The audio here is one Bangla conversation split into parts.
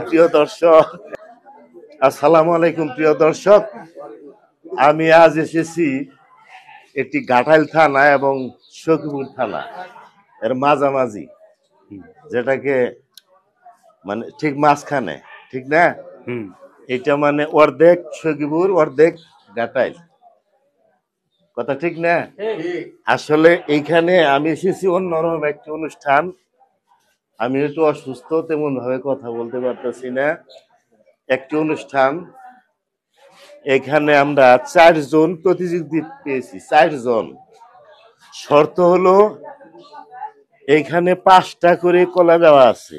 প্রিয় দর্শক, আসসালামু আলাইকুম। প্রিয় দর্শক, আমি আজ এসেছি একটি ঘাটাইল থানা এবং সখীপুর থানা এর মাঝামাঝি, যেটাকে মানে ঠিক মাঝখানে, ঠিক না? এটা মানে অর্ধেক সখীপুর অর্ধেক ঘাটাইল, কথা ঠিক না? আসলে এইখানে আমি এসেছি অন্যরকম একটি অনুষ্ঠান। আমি একটু অসুস্থ, তেমন ভাবে কথা বলতে পারতেছি না। একটি অনুষ্ঠান, এখানে আমরা 4 জন প্রতিযোগী পেয়েছি। 4 জন। শর্ত হলো এখানে 5টা করে কলা দেওয়া আছে।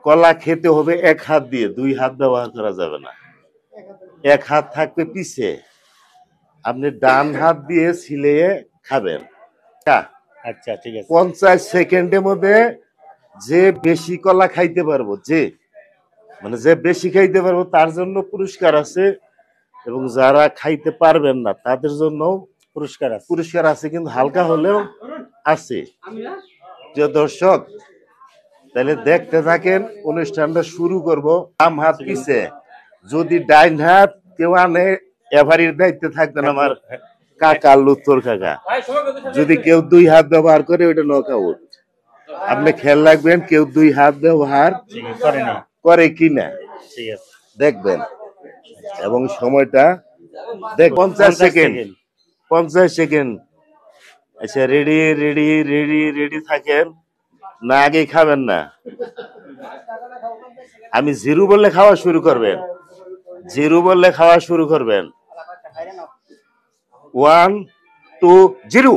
কলা খেতে হবে এক হাত দিয়ে, 2 হাত ব্যবহার করা যাবে না। এক হাত থাকবে পিছে, আপনি ডান হাত দিয়ে ছিলিয়ে খাবেন। আচ্ছা, ঠিক আছে। 50 সেকেন্ডের মধ্যে যে বেশি কলা খাইতে পারবো, যে বেশি খাইতে পারবো তার জন্য পুরস্কার আছে, এবং যারা খাইতে পারবেন না তাদের জন্য পুরস্কার আছে, কিন্তু হালকা হলেও আছে। প্রিয় দর্শক, তাহলে দেখতে থাকেন, অনুষ্ঠানটা শুরু করব। বাম হাত পিছে, যদি ডাইন হাত কেউ আনে এভারির দায়িত্বে থাকবেন আমার কাকা লুত্তর কাকা। যদি কেউ 2 হাত ব্যবহার করে ওইটা নক আউট। আপনি খেয়াল রাখবেন কেউ 2 হাত ব্যবহার করে কিনা, দেখবেন। এবং সময়টা দেখ 50 সেকেন্ড। 50 সেকেন্ড। আচ্ছা, রেডি রেডি রেডি রেডি থাকেন না, আগে খাবেন না। আমি জিরো বললে খাওয়া শুরু করবেন। জিরো বললে খাওয়া শুরু করবেন। 1 2 0।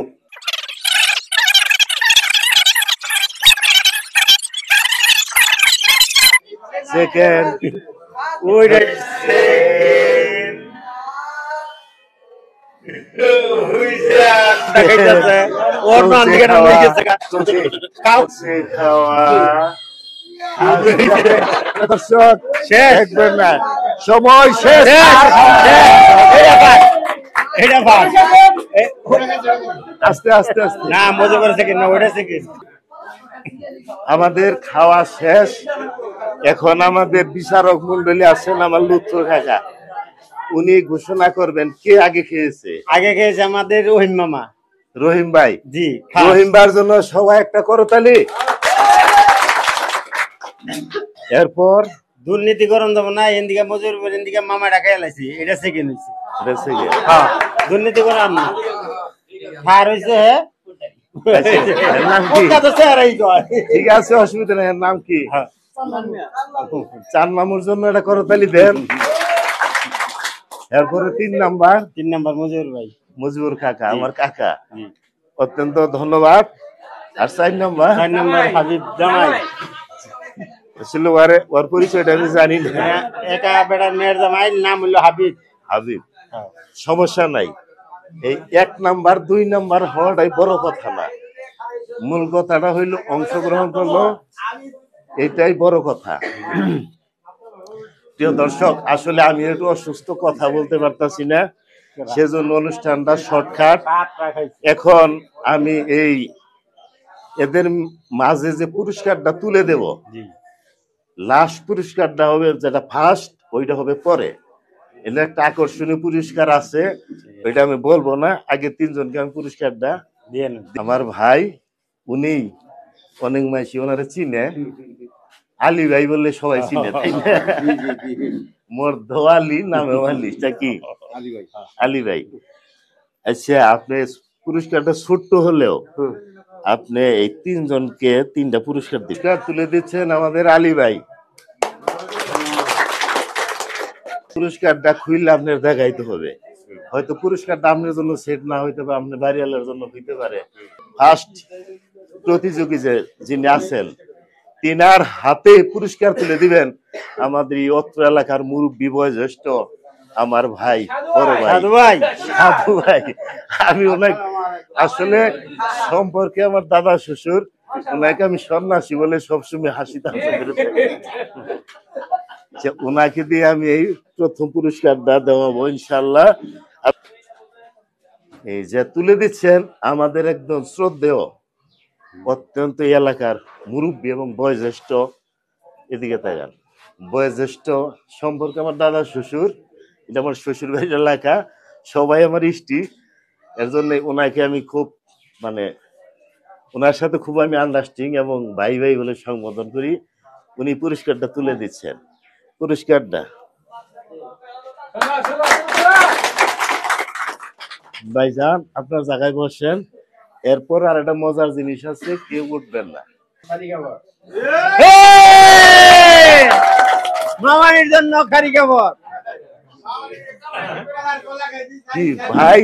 সেকেন্ড। সময় শেষ। আস্তে আস্তে আস্তে না, মজা করে সেকেন্ড না, ওটা সেকেন্ড। আমাদের খাওয়া শেষ। এখন আমাদের বিচারক মন্ডলী আছেন, আমার লুৎফর কাকা। উনি ঘোষণা করবেন কে আগে খেয়েছে। আগে খেয়েছে আমাদের রহিম মামা। রহিম ভাই। জি, রহিম ভাইয়ের জন্য সবাই একটা করতালি। এরপর দুর্নীতি করন যাব না, এদিকে মজুর এদিকে মামা টাকা এলাইছি, এটা সেকেন্ড হয়েছে। হ্যাঁ, দুর্নীতি করার না হার হয়েছে। নাম কি? ঠিক আছে, অসুবিধা নেই। নাম কি? চান মামুর জন্য এটা করতালি দেন। এরপরে 3 নাম্বার মজুর ভাই, মজিবুর কাকা, আমার কাকা, অত্যন্ত ধন্যবাদ। আর 4 নাম্বার হাবিব জামাই। আসলে ওর পরিচয়টা আমি জানি না। একা বেটা মেয়ের জামাই, নাম হলো হাবিব। হাবিব, সমস্যা নাই। এই 1 নাম্বার 2 নাম্বার হওয়াটাই বড় কথা না। মূল কথাটা হইলো অংশগ্রহণ করলো, এটাই বড় কথা। প্রিয় দর্শক, আসলে আমি একটু অসুস্থ, কথা বলতে পারতাছি না, সেজন্য অনুষ্ঠানটা শর্টকাট। এখন আমি এই এদের মাঝে যে পুরস্কারটা তুলে দেব, লাস্ট পুরস্কারটা হবে যেটা ফার্স্ট, ওইটা হবে পরে। এর একটা আকর্ষণীয় পুরস্কার আছে, ওইটা আমি বলবো না। আগে 3 জনকে আমি পুরস্কারটা দিয়ে। আমার ভাই, উনি অনেক মাইসি ওনারা চিনে, আলী ভাই বললে সবাই চিনে, তাই না? মর্দ আলী, নামে আলী, কি আলী ভাই। আচ্ছা, আপনি পুরস্কারটা ছোট্ট হলেও আপনি এই 3 জনকে 3টা পুরস্কার তুলে দিচ্ছেন আমাদের আলী ভাই। পুরস্কারটা খুললে আপনার দেখাইতে হবে। হয়তো পুরস্কারটা আপনার জন্য সেট না হইতে পারে, আপনার বাড়িওয়ালার জন্য হইতে পারে। ফার্স্ট প্রতিযোগী যিনি আছেন, তিনার হাতে পুরস্কার তুলে দিবেন আমাদের এই অত্র এলাকার মুরব্বী বয়োজ্যেষ্ঠ আমার ভাই, বড় ভাই, সাধু ভাই। আমি ওনাকে আসলে সম্পর্কে আমার দাদা শ্বশুর, ওনাকে আমি সন্ন্যাসী বলে সবসময় হাসি তামাশা করে থাকি। ওনাকে দিয়ে আমি এই প্রথম পুরস্কারটা দেওয়াবো ইনশাল্লাহ। এই যে তুলে দিচ্ছেন আমাদের একদম শ্রদ্ধেয়, অত্যন্ত এলাকার মুরব্বী এবং বয়োজ্যেষ্ঠ এদিকে তাকান। বয়োজ্যেষ্ঠ সম্পর্কে আমার দাদা শ্বশুর, এটা আমার শ্বশুর বাড়ির এলাকা, সবাই আমার ইষ্টি। এর জন্য ওনাকে আমি খুব মানে ওনার সাথে খুব আমি আন্ডারস্ট্যান্ডিং এবং ভাই ভাই বলে সম্বোধন করি। উনি পুরস্কারটা তুলে দিচ্ছেন। পুরস্কারটা ভাইজান আপনার জায়গায় বসেন। এরপর আর একটা মজার জিনিস আছে, কেউ উঠবেন না। মামার জন্য খারি খবর। কি ভাই,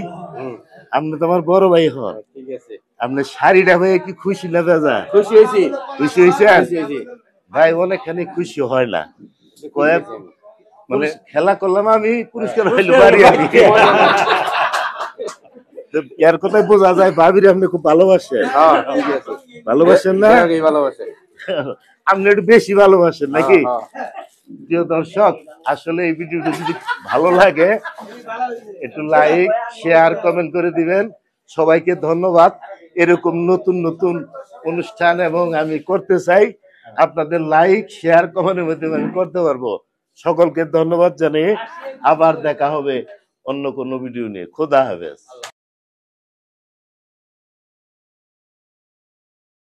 আপনি তো আমার বড় ভাই হন, ঠিক আছে, আপনি শাড়িটা হয়ে কি খুশি না দাদা? খুশি হয়েছি। খুশি হয়েছেন ভাই? অনেকখানি খুশি হয় না, কয়েক মানে খেলা করলাম আমি, পুরস্কার পাইলো বাড়ি আর কি। তো এর কথায় বোঝা যায় ভাবির আপনি খুব ভালোবাসেন। ভালোবাসেন না? ভালোবাসে, আপনি একটু বেশি ভালোবাসেন নাকি? প্রিয় দর্শক, আসলে এই ভিডিওটা যদি ভালো লাগে একটু লাইক শেয়ার কমেন্ট করে দিবেন। সবাইকে ধন্যবাদ। এরকম নতুন নতুন অনুষ্ঠান এবং আমি করতে চাই, আপনাদের লাইক শেয়ার কমেন্টের মাধ্যমে আমি করতে পারবো। সকলকে ধন্যবাদ জানিয়ে আবার দেখা হবে অন্য কোনো ভিডিও নিয়ে। খোদা হাফেজ।